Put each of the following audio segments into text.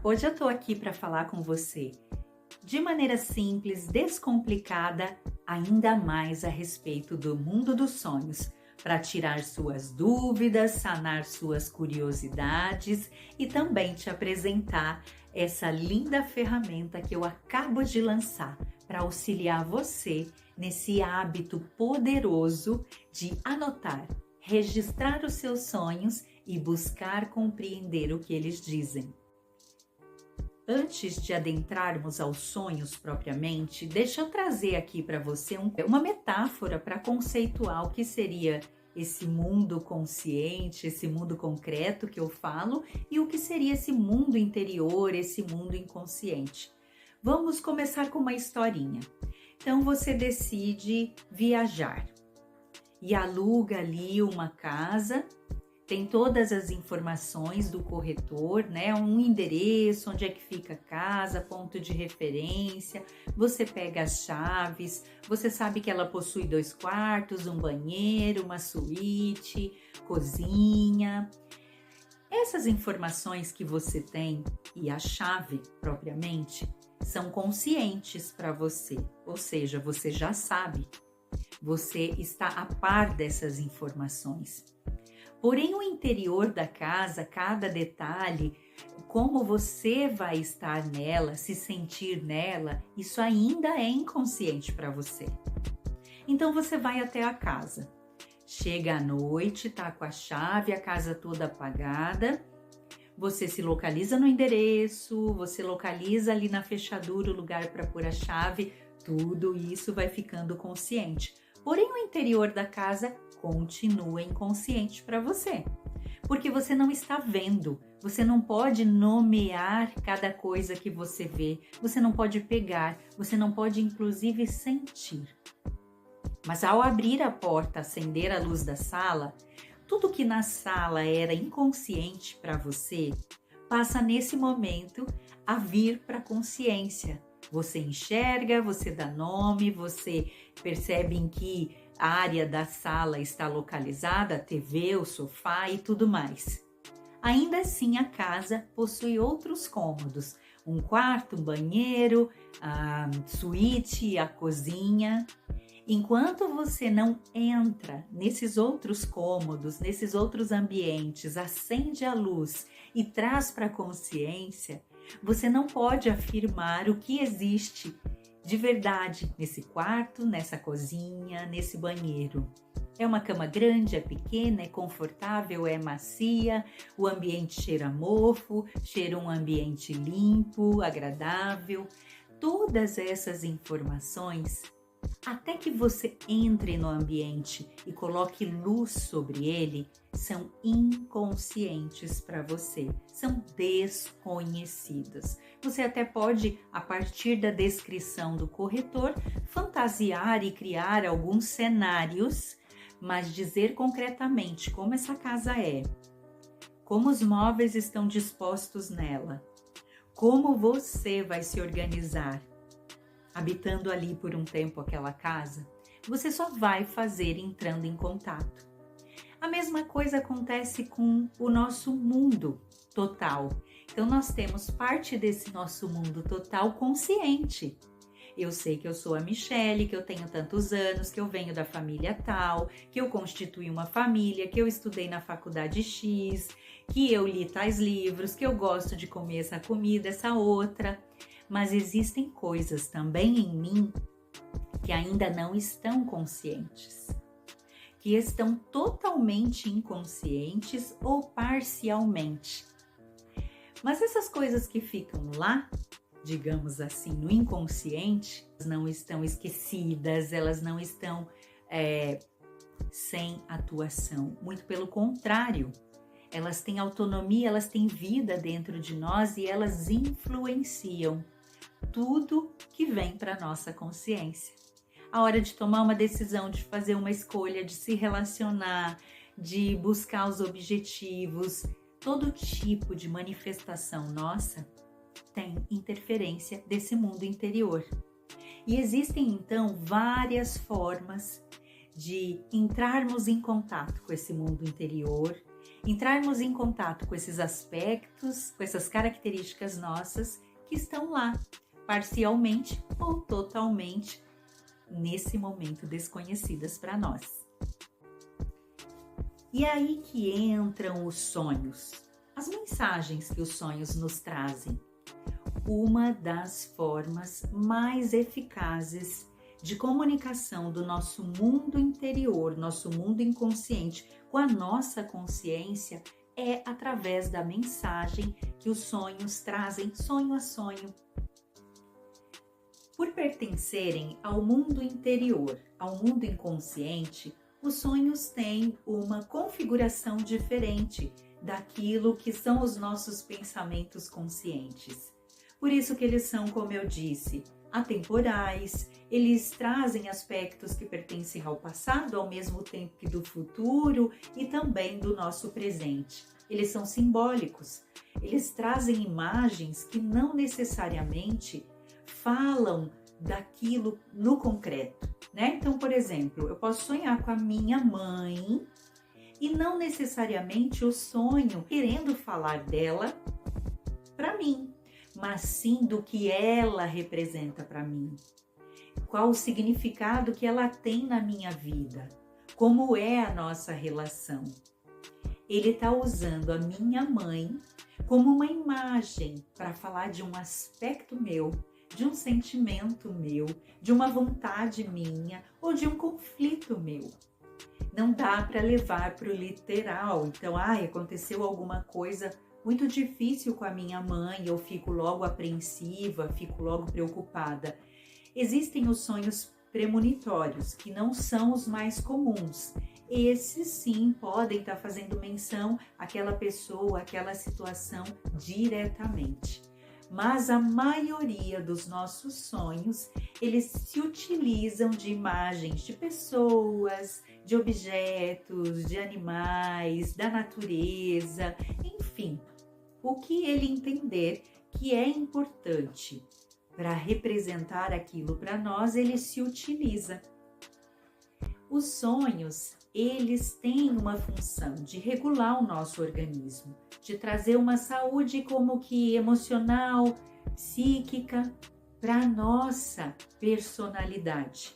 Hoje eu tô aqui para falar com você de maneira simples, descomplicada, ainda mais a respeito do mundo dos sonhos, para tirar suas dúvidas, sanar suas curiosidades e também te apresentar essa linda ferramenta que eu acabo de lançar para auxiliar você nesse hábito poderoso de anotar, registrar os seus sonhos e buscar compreender o que eles dizem. Antes de adentrarmos aos sonhos propriamente, deixa eu trazer aqui para você uma metáfora para conceituar o que seria esse mundo consciente, esse mundo concreto que eu falo e o que seria esse mundo interior, esse mundo inconsciente. Vamos começar com uma historinha. Então você decide viajar e aluga ali uma casa. Tem todas as informações do corretor, né? Um endereço, onde é que fica a casa, ponto de referência. Você pega as chaves, você sabe que ela possui 2 quartos, um banheiro, uma suíte, cozinha. Essas informações que você tem e a chave propriamente são conscientes para você, ou seja, você já sabe, você está a par dessas informações. Porém, o interior da casa, cada detalhe, como você vai estar nela, se sentir nela, isso ainda é inconsciente para você. Então, você vai até a casa. Chega à noite, tá com a chave, a casa toda apagada. Você se localiza no endereço, você localiza ali na fechadura o lugar para pôr a chave. Tudo isso vai ficando consciente. Porém, o interior da casa continua inconsciente para você, porque você não está vendo, você não pode nomear cada coisa que você vê, você não pode pegar, você não pode inclusive sentir. Mas ao abrir a porta, acender a luz da sala, tudo que na sala era inconsciente para você, passa nesse momento a vir para a consciência. Você enxerga, você dá nome, você percebe em que a área da sala está localizada, a TV, o sofá e tudo mais. Ainda assim, a casa possui outros cômodos, um quarto, um banheiro, a suíte, a cozinha. Enquanto você não entra nesses outros cômodos, nesses outros ambientes, acende a luz e traz para a consciência, você não pode afirmar o que existe de verdade nesse quarto, nessa cozinha, nesse banheiro. É uma cama grande, é pequena, é confortável, é macia, o ambiente cheira a mofo, cheira um ambiente limpo, agradável. Todas essas informações, até que você entre no ambiente e coloque luz sobre ele, são inconscientes para você, são desconhecidas. Você até pode, a partir da descrição do corretor, fantasiar e criar alguns cenários, mas dizer concretamente como essa casa é, como os móveis estão dispostos nela, como você vai se organizar, habitando ali por um tempo aquela casa, você só vai fazer entrando em contato. A mesma coisa acontece com o nosso mundo total. Então, nós temos parte desse nosso mundo total consciente. Eu sei que eu sou a Michele, que eu tenho tantos anos, que eu venho da família tal, que eu constituí uma família, que eu estudei na faculdade X, que eu li tais livros, que eu gosto de comer essa comida, essa outra. Mas existem coisas também em mim que ainda não estão conscientes, que estão totalmente inconscientes ou parcialmente. Mas essas coisas que ficam lá, digamos assim, no inconsciente, não estão esquecidas, elas não estão sem atuação. Muito pelo contrário, elas têm autonomia, elas têm vida dentro de nós e elas influenciam tudo que vem para a nossa consciência. A hora de tomar uma decisão, de fazer uma escolha, de se relacionar, de buscar os objetivos, todo tipo de manifestação nossa tem interferência desse mundo interior. E existem então várias formas de entrarmos em contato com esse mundo interior entrarmos em contato com esses aspectos, com essas características nossas que estão lá, parcialmente ou totalmente, nesse momento desconhecidas para nós. E aí que entram os sonhos, as mensagens que os sonhos nos trazem. Uma das formas mais eficazes de comunicação do nosso mundo interior, nosso mundo inconsciente, com a nossa consciência, é através da mensagem que os sonhos trazem, sonho a sonho. Por pertencerem ao mundo interior, ao mundo inconsciente, os sonhos têm uma configuração diferente daquilo que são os nossos pensamentos conscientes. Por isso que eles são, como eu disse, atemporais, eles trazem aspectos que pertencem ao passado, ao mesmo tempo que do futuro e também do nosso presente. Eles são simbólicos, eles trazem imagens que não necessariamente falam daquilo no concreto, né? Então, por exemplo, eu posso sonhar com a minha mãe e não necessariamente o sonho querendo falar dela para mim, mas sim do que ela representa para mim. Qual o significado que ela tem na minha vida? Como é a nossa relação? Ele está usando a minha mãe como uma imagem para falar de um aspecto meu, de um sentimento meu, de uma vontade minha ou de um conflito meu. Não dá para levar para o literal. Então, aconteceu alguma coisa muito difícil com a minha mãe, eu fico logo apreensiva, fico logo preocupada. Existem os sonhos premonitórios, que não são os mais comuns. Esses sim podem estar fazendo menção àquela pessoa, àquela situação diretamente. Mas a maioria dos nossos sonhos, eles se utilizam de imagens de pessoas, de objetos, de animais, da natureza, enfim, o que ele entender que é importante para representar aquilo para nós, ele se utiliza. Os sonhos, eles têm uma função de regular o nosso organismo, de trazer uma saúde como que emocional, psíquica para a nossa personalidade.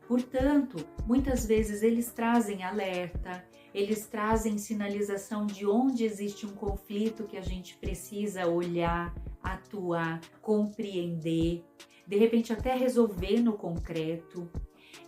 Portanto, muitas vezes eles trazem alerta, eles trazem sinalização de onde existe um conflito que a gente precisa olhar, atuar, compreender, de repente até resolver no concreto.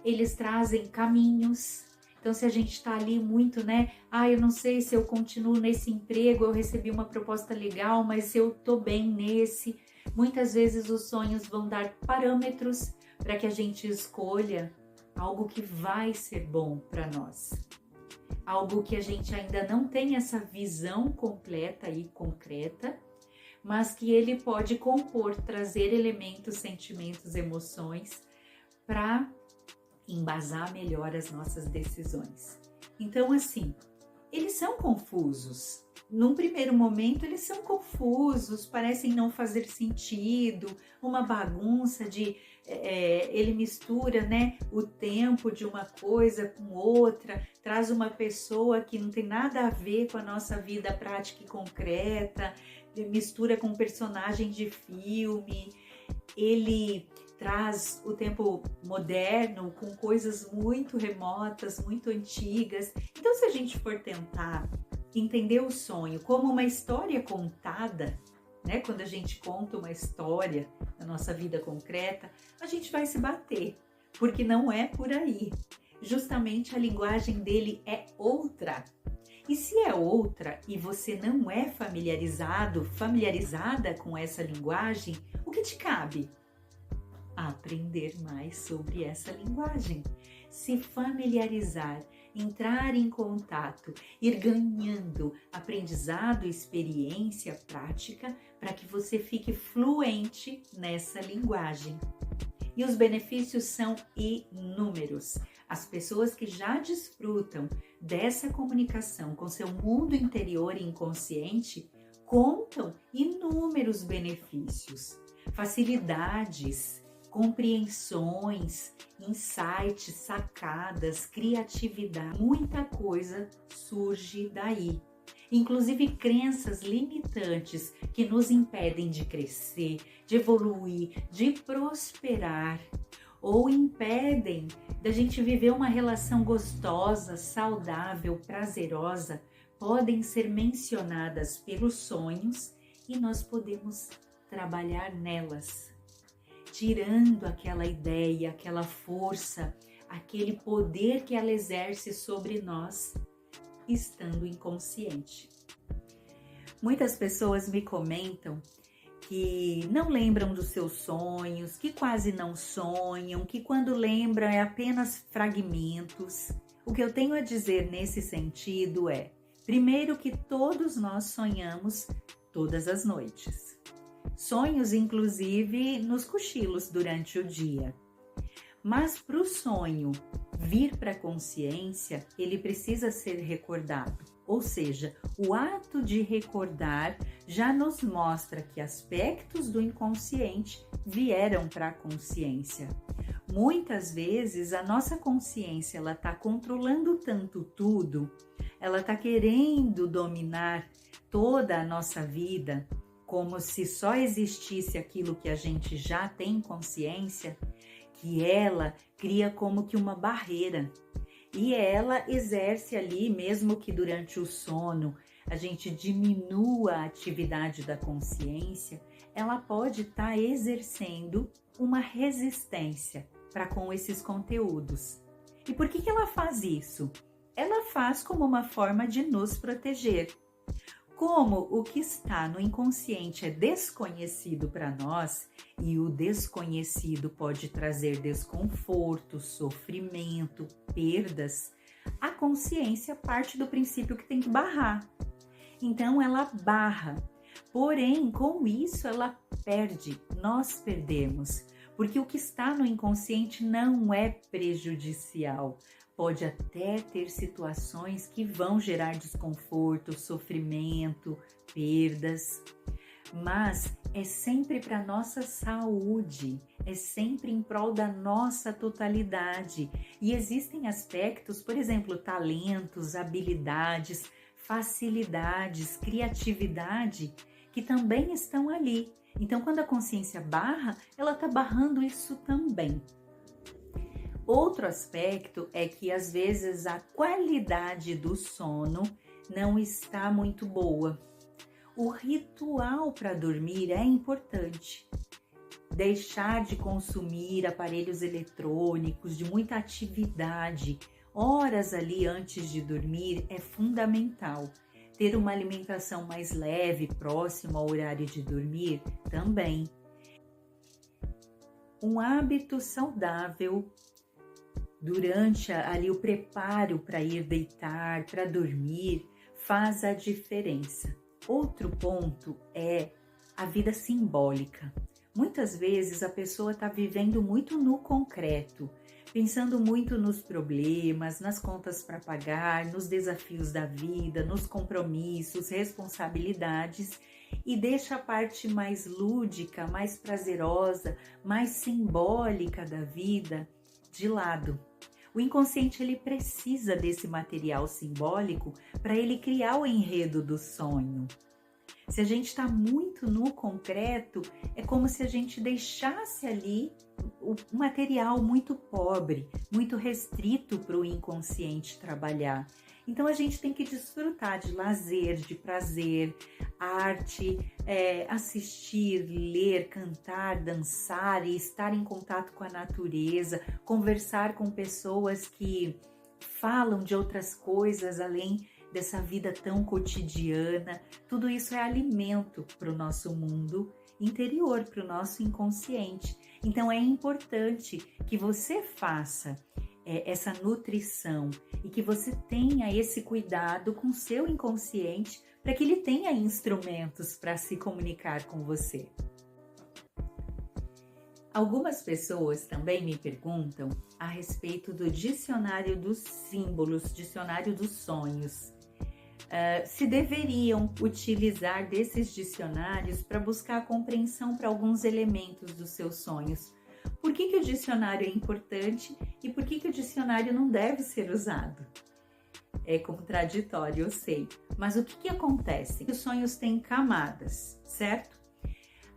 Eles trazem caminhos. Então, se a gente está ali muito, eu não sei se eu continuo nesse emprego, eu recebi uma proposta legal, mas se eu estou bem nesse. Muitas vezes os sonhos vão dar parâmetros para que a gente escolha algo que vai ser bom para nós. Algo que a gente ainda não tem essa visão completa e concreta, mas que ele pode compor, trazer elementos, sentimentos, emoções para embasar melhor as nossas decisões. Então, assim, eles são confusos. Num primeiro momento, eles são confusos, parecem não fazer sentido, uma bagunça de... ele mistura, o tempo de uma coisa com outra, traz uma pessoa que não tem nada a ver com a nossa vida prática e concreta, mistura com um personagem de filme, ele traz o tempo moderno com coisas muito remotas, muito antigas. Então, se a gente for tentar entender o sonho como uma história contada, quando a gente conta uma história da nossa vida concreta, a gente vai se bater, porque não é por aí. Justamente a linguagem dele é outra. E se é outra e você não é familiarizada com essa linguagem, o que te cabe? Aprender mais sobre essa linguagem, se familiarizar, entrar em contato, ir ganhando aprendizado, experiência, prática, para que você fique fluente nessa linguagem. E os benefícios são inúmeros. As pessoas que já desfrutam dessa comunicação com seu mundo interior e inconsciente contam inúmeros benefícios, facilidades, compreensões, insights, sacadas, criatividade, muita coisa surge daí. inclusive crenças limitantes que nos impedem de crescer, de evoluir, de prosperar, ou impedem da gente viver uma relação gostosa, saudável, prazerosa, podem ser mencionadas pelos sonhos e nós podemos trabalhar nelas, tirando aquela ideia, aquela força, aquele poder que ela exerce sobre nós, estando inconsciente. Muitas pessoas me comentam que não lembram dos seus sonhos, que quase não sonham, que quando lembram é apenas fragmentos. O que eu tenho a dizer nesse sentido é, primeiro, que todos nós sonhamos todas as noites. Sonhos, inclusive, nos cochilos durante o dia. Mas para o sonho vir para a consciência, ele precisa ser recordado. Ou seja, o ato de recordar já nos mostra que aspectos do inconsciente vieram para a consciência. Muitas vezes a nossa consciência ela está controlando tanto tudo, ela está querendo dominar toda a nossa vida, como se só existisse aquilo que a gente já tem consciência, que ela cria como que uma barreira. E ela exerce ali, mesmo que durante o sono a gente diminua a atividade da consciência, ela pode estar exercendo uma resistência para com esses conteúdos. E por que ela faz isso? Ela faz como uma forma de nos proteger. Como o que está no inconsciente é desconhecido para nós, e o desconhecido pode trazer desconforto, sofrimento, perdas, a consciência parte do princípio que tem que barrar. Então ela barra, porém com isso ela perde, nós perdemos, porque o que está no inconsciente não é prejudicial. Pode até ter situações que vão gerar desconforto, sofrimento, perdas, mas é sempre para nossa saúde, é sempre em prol da nossa totalidade. E existem aspectos, por exemplo, talentos, habilidades, facilidades, criatividade, que também estão ali. Então, quando a consciência barra, ela está barrando isso também. Outro aspecto é que às vezes a qualidade do sono não está muito boa. O ritual para dormir é importante. Deixar de consumir aparelhos eletrônicos, de muita atividade, horas ali antes de dormir é fundamental. Ter uma alimentação mais leve, próximo ao horário de dormir, também. Um hábito saudável durante ali o preparo para ir deitar, para dormir, faz a diferença. Outro ponto é a vida simbólica. Muitas vezes a pessoa está vivendo muito no concreto, pensando muito nos problemas, nas contas para pagar, nos desafios da vida, nos compromissos, responsabilidades, e deixa a parte mais lúdica, mais prazerosa, mais simbólica da vida de lado. O inconsciente ele precisa desse material simbólico para ele criar o enredo do sonho. Se a gente está muito no concreto, é como se a gente deixasse ali o material muito pobre, muito restrito para o inconsciente trabalhar. Então a gente tem que desfrutar de lazer, de prazer, arte, assistir, ler, cantar, dançar e estar em contato com a natureza, conversar com pessoas que falam de outras coisas além dessa vida tão cotidiana. Tudo isso é alimento para o nosso mundo interior, para o nosso inconsciente. Então é importante que você faça essa nutrição e que você tenha esse cuidado com o seu inconsciente para que ele tenha instrumentos para se comunicar com você. Algumas pessoas também me perguntam a respeito do dicionário dos símbolos, dicionário dos sonhos. Se deveriam utilizar desses dicionários para buscar a compreensão para alguns elementos dos seus sonhos. Por que o dicionário é importante e por que o dicionário não deve ser usado? É contraditório, eu sei. Mas o que acontece? Os sonhos têm camadas, certo?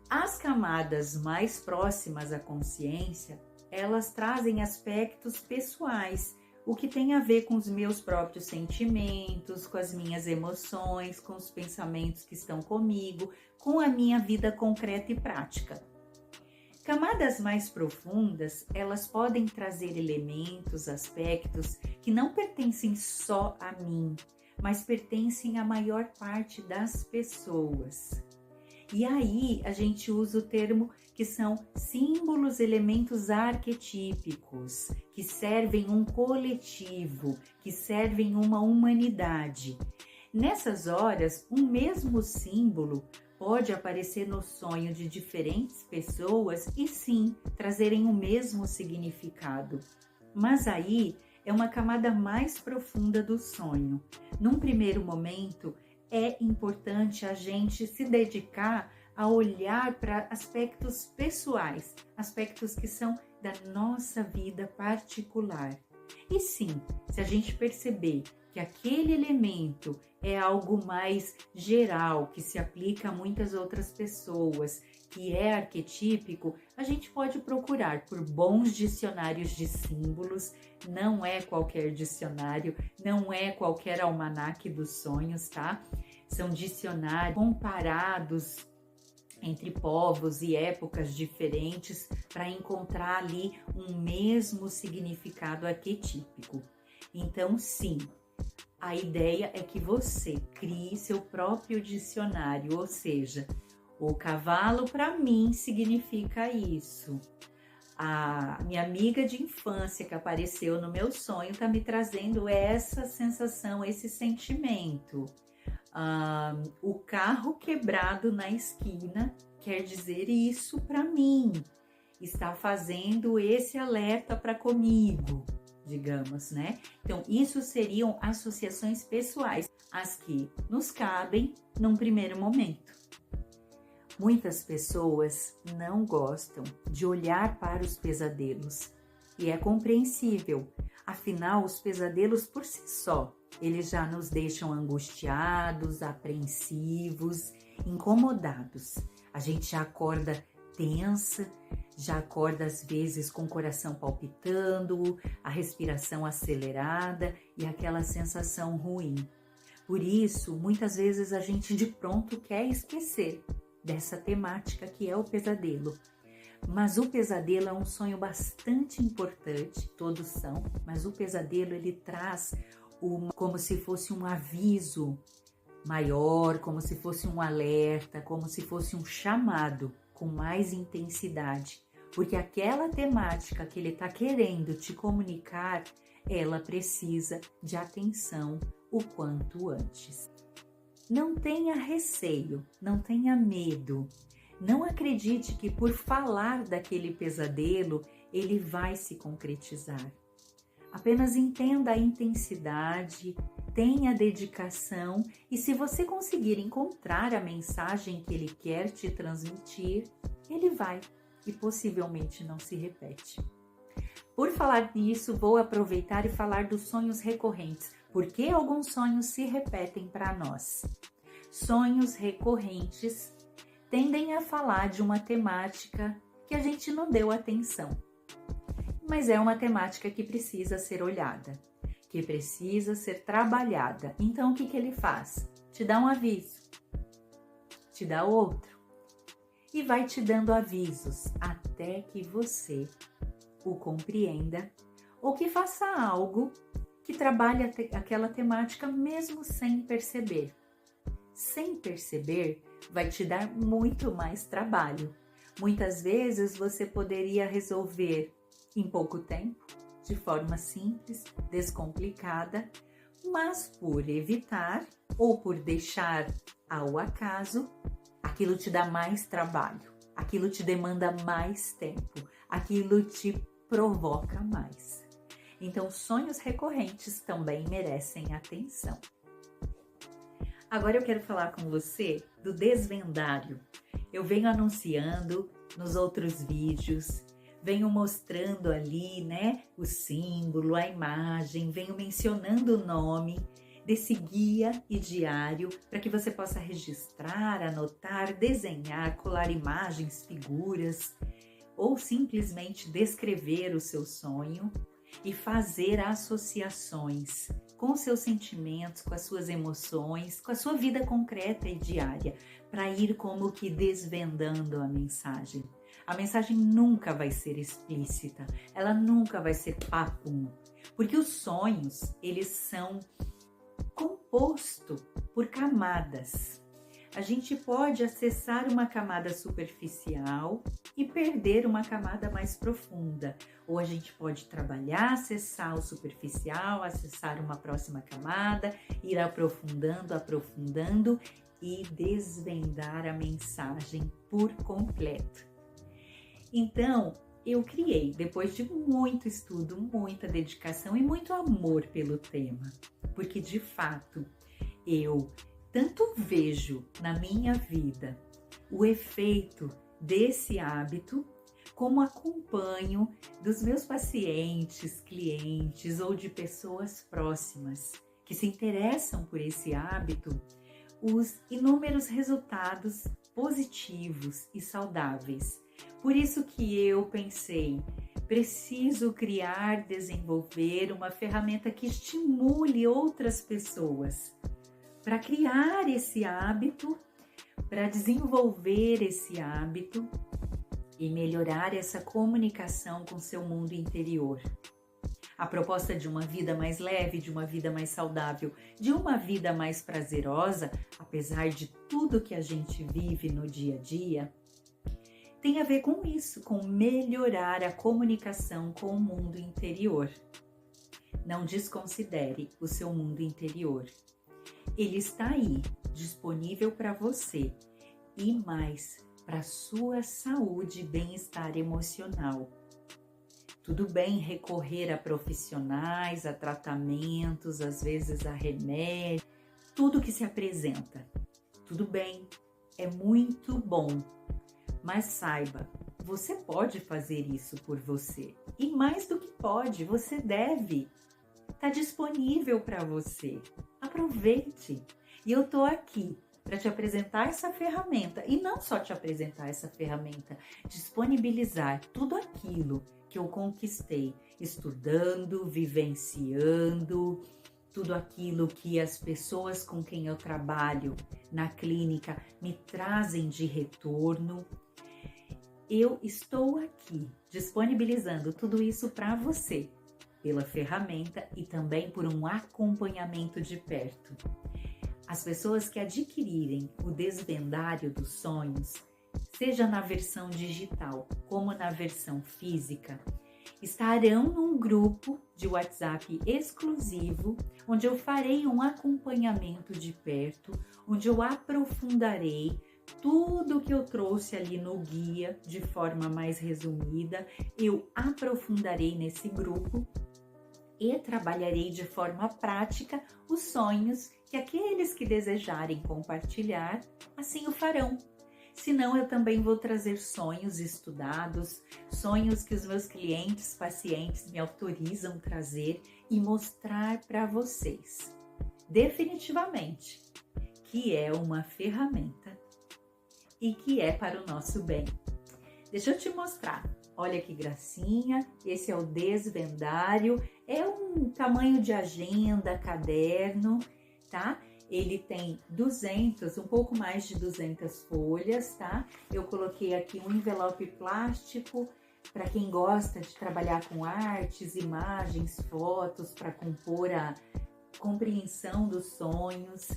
As camadas mais próximas à consciência, elas trazem aspectos pessoais, o que tem a ver com os meus próprios sentimentos, com as minhas emoções, com os pensamentos que estão comigo, com a minha vida concreta e prática. Camadas mais profundas, elas podem trazer elementos, aspectos que não pertencem só a mim, mas pertencem à maior parte das pessoas. E aí a gente usa o termo que são símbolos, elementos arquetípicos, que servem um coletivo, que servem uma humanidade. Nessas horas, um mesmo símbolo pode aparecer no sonho de diferentes pessoas e sim, trazerem o mesmo significado. Mas aí é uma camada mais profunda do sonho. Num primeiro momento, é importante a gente se dedicar a olhar para aspectos pessoais, aspectos que são da nossa vida particular. E sim, se a gente perceber que aquele elemento é algo mais geral, que se aplica a muitas outras pessoas, que é arquetípico, a gente pode procurar por bons dicionários de símbolos. Não é qualquer dicionário, não é qualquer almanaque dos sonhos, tá? São dicionários comparados entre povos e épocas diferentes para encontrar ali um mesmo significado arquetípico. Então, sim, a ideia é que você crie seu próprio dicionário, ou seja, o cavalo para mim significa isso. A minha amiga de infância que apareceu no meu sonho está me trazendo essa sensação, esse sentimento. O carro quebrado na esquina quer dizer isso para mim, está fazendo esse alerta para comigo, digamos, né? Então, isso seriam associações pessoais, as que nos cabem num primeiro momento. Muitas pessoas não gostam de olhar para os pesadelos e é compreensível, afinal, os pesadelos por si só, eles já nos deixam angustiados, apreensivos, incomodados. A gente já acorda tensa, já acorda às vezes com o coração palpitando, a respiração acelerada e aquela sensação ruim. Por isso, muitas vezes a gente de pronto quer esquecer dessa temática que é o pesadelo. Mas o pesadelo é um sonho bastante importante, todos são, mas o pesadelo ele traz como se fosse um aviso maior, como se fosse um alerta, como se fosse um chamado com mais intensidade, porque aquela temática que ele está querendo te comunicar, ela precisa de atenção o quanto antes. Não tenha receio, não tenha medo, não acredite que por falar daquele pesadelo, ele vai se concretizar. Apenas entenda a intensidade, tenha dedicação e se você conseguir encontrar a mensagem que ele quer te transmitir, ele vai e possivelmente não se repete. Por falar nisso, vou aproveitar e falar dos sonhos recorrentes. Por que alguns sonhos se repetem para nós? Sonhos recorrentes tendem a falar de uma temática que a gente não deu atenção. Mas é uma temática que precisa ser olhada, que precisa ser trabalhada. Então, o que ele faz? Te dá um aviso, te dá outro e vai te dando avisos até que você o compreenda ou que faça algo que trabalhe aquela temática mesmo sem perceber. Sem perceber, vai te dar muito mais trabalho. Muitas vezes você poderia resolver em pouco tempo, de forma simples, descomplicada, mas por evitar ou por deixar ao acaso, aquilo te dá mais trabalho, aquilo te demanda mais tempo, aquilo te provoca mais. Então, sonhos recorrentes também merecem atenção. Agora eu quero falar com você do desvendário. Eu venho anunciando nos outros vídeos, venho mostrando ali, né, o símbolo, a imagem, venho mencionando o nome desse guia e diário para que você possa registrar, anotar, desenhar, colar imagens, figuras ou simplesmente descrever o seu sonho e fazer associações com os seus sentimentos, com as suas emoções, com a sua vida concreta e diária, para ir como que desvendando a mensagem. A mensagem nunca vai ser explícita, ela nunca vai ser papum, porque os sonhos, eles são compostos por camadas. A gente pode acessar uma camada superficial e perder uma camada mais profunda. Ou a gente pode trabalhar, acessar o superficial, acessar uma próxima camada, ir aprofundando e desvendar a mensagem por completo. Então, eu criei, depois de muito estudo, muita dedicação e muito amor pelo tema, porque de fato eu tanto vejo na minha vida o efeito desse hábito, como acompanho dos meus pacientes, clientes ou de pessoas próximas que se interessam por esse hábito, os inúmeros resultados positivos e saudáveis. Por isso que eu pensei, preciso criar, desenvolver uma ferramenta que estimule outras pessoas para criar esse hábito, para desenvolver esse hábito e melhorar essa comunicação com seu mundo interior. A proposta de uma vida mais leve, de uma vida mais saudável, de uma vida mais prazerosa, apesar de tudo que a gente vive no dia a dia, tem a ver com isso, com melhorar a comunicação com o mundo interior. Não desconsidere o seu mundo interior. Ele está aí, disponível para você e mais para a sua saúde e bem-estar emocional. Tudo bem recorrer a profissionais, a tratamentos, às vezes a remédios, tudo que se apresenta. Tudo bem, é muito bom, mas saiba, você pode fazer isso por você. E mais do que pode, você deve. Está disponível para você. Aproveite. E eu estou aqui para te apresentar essa ferramenta. E não só te apresentar essa ferramenta, disponibilizar tudo aquilo que eu conquistei, estudando, vivenciando, tudo aquilo que as pessoas com quem eu trabalho na clínica me trazem de retorno. Eu estou aqui disponibilizando tudo isso para você, pela ferramenta e também por um acompanhamento de perto. As pessoas que adquirirem o Desvendário dos Sonhos, seja na versão digital como na versão física, estarão num grupo de WhatsApp exclusivo, onde eu farei um acompanhamento de perto, onde eu aprofundarei tudo que eu trouxe ali no guia de forma mais resumida, eu aprofundarei nesse grupo e trabalharei de forma prática os sonhos que aqueles que desejarem compartilhar, assim o farão. Senão, eu também vou trazer sonhos estudados, sonhos que os meus clientes, pacientes me autorizam trazer e mostrar para vocês. Definitivamente, que é uma ferramenta e que é para o nosso bem. Deixa eu te mostrar. Olha que gracinha, esse é o Desvendário, é um tamanho de agenda, caderno, tá? Ele tem um pouco mais de 200 folhas, tá? Eu coloquei aqui um envelope plástico para quem gosta de trabalhar com artes, imagens, fotos, para compor a compreensão dos sonhos.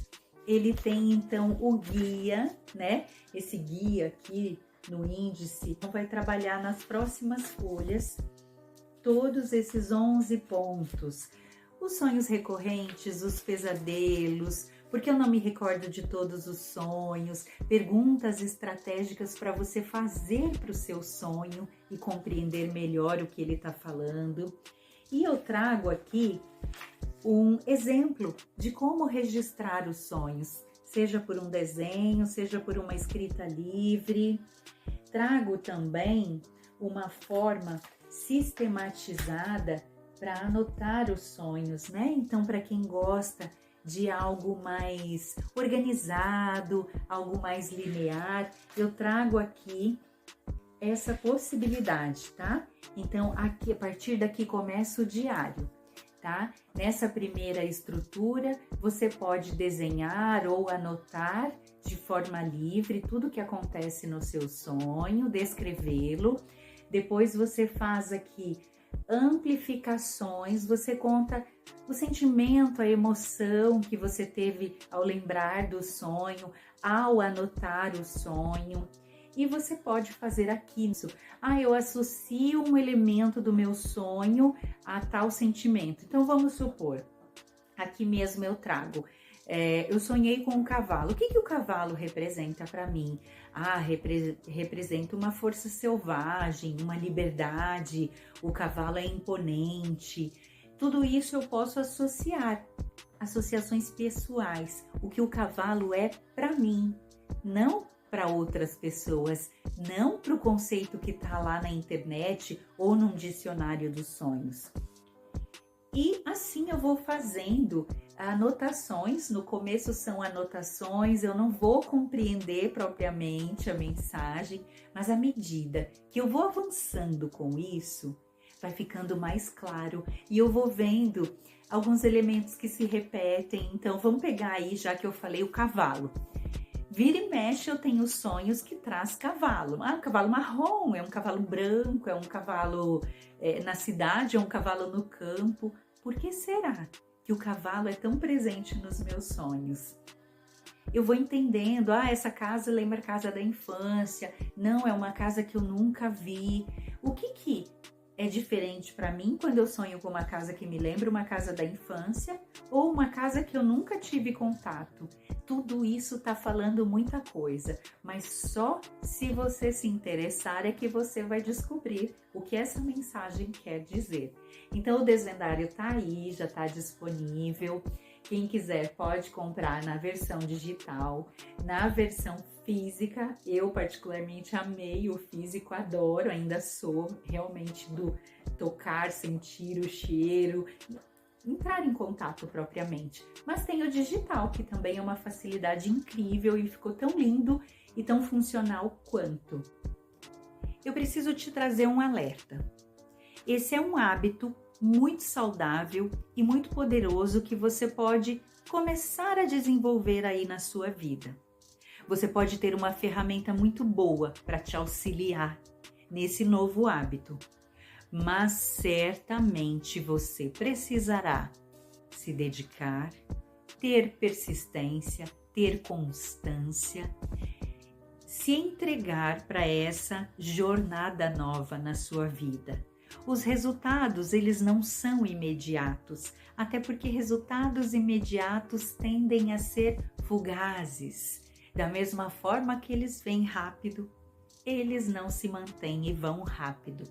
Ele tem então o guia, né? Esse guia aqui no índice vai trabalhar nas próximas folhas todos esses 11 pontos. Os sonhos recorrentes, os pesadelos, porque eu não me recordo de todos os sonhos, perguntas estratégicas para você fazer para o seu sonho e compreender melhor o que ele está falando. E eu trago aqui um exemplo de como registrar os sonhos, seja por um desenho, seja por uma escrita livre. Trago também uma forma sistematizada para anotar os sonhos, né? Então, para quem gosta de algo mais organizado, algo mais linear, eu trago aqui essa possibilidade, tá? Então, aqui, a partir daqui começa o diário, tá? Nessa primeira estrutura, você pode desenhar ou anotar de forma livre tudo que acontece no seu sonho, descrevê-lo. Depois você faz aqui amplificações, você conta o sentimento, a emoção que você teve ao lembrar do sonho, ao anotar o sonho. E você pode fazer aqui isso. Eu associo um elemento do meu sonho a tal sentimento. Então, vamos supor, aqui mesmo eu trago. Eu sonhei com um cavalo. O que o cavalo representa para mim? Representa uma força selvagem, uma liberdade. O cavalo é imponente. Tudo isso eu posso associar. Associações pessoais. O que o cavalo é para mim, não para outras pessoas, não para o conceito que está lá na internet ou num dicionário dos sonhos. E assim eu vou fazendo anotações, no começo são anotações, eu não vou compreender propriamente a mensagem, mas à medida que eu vou avançando com isso, vai ficando mais claro e eu vou vendo alguns elementos que se repetem. Então vamos pegar aí, já que eu falei, o cavalo. Vira e mexe eu tenho sonhos que traz cavalo. Um cavalo marrom, é um cavalo branco, é um cavalo na cidade, é um cavalo no campo. Por que será que o cavalo é tão presente nos meus sonhos? Eu vou entendendo, essa casa lembra a casa da infância, não, é uma casa que eu nunca vi. O que é diferente para mim quando eu sonho com uma casa que me lembra uma casa da infância ou uma casa que eu nunca tive contato? Tudo isso tá falando muita coisa, mas só se você se interessar é que você vai descobrir o que essa mensagem quer dizer. Então o Desvendário tá aí, já tá disponível. Quem quiser pode comprar na versão digital, na versão física. Eu particularmente amei o físico, adoro, ainda sou realmente do tocar, sentir o cheiro, entrar em contato propriamente. Mas tem o digital, que também é uma facilidade incrível e ficou tão lindo e tão funcional quanto. Eu preciso te trazer um alerta. Esse é um hábito muito saudável e muito poderoso que você pode começar a desenvolver aí na sua vida. Você pode ter uma ferramenta muito boa para te auxiliar nesse novo hábito, mas certamente você precisará se dedicar, ter persistência, ter constância, se entregar para essa jornada nova na sua vida. Os resultados, eles não são imediatos, até porque resultados imediatos tendem a ser fugazes. Da mesma forma que eles vêm rápido, eles não se mantêm e vão rápido.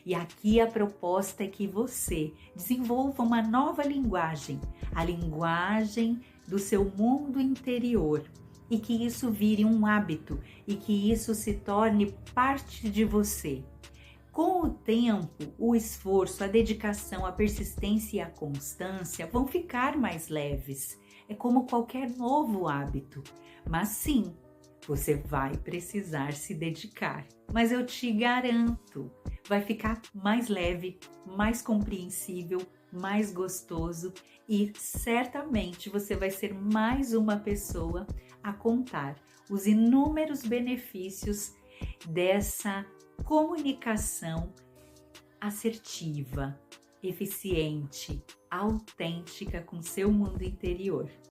E aqui a proposta é que você desenvolva uma nova linguagem, a linguagem do seu mundo interior, e que isso vire um hábito e que isso se torne parte de você. Com o tempo, o esforço, a dedicação, a persistência e a constância vão ficar mais leves. É como qualquer novo hábito. Mas sim, você vai precisar se dedicar. Mas eu te garanto, vai ficar mais leve, mais compreensível, mais gostoso e certamente você vai ser mais uma pessoa a contar os inúmeros benefícios dessa comunicação assertiva, eficiente, autêntica com seu mundo interior.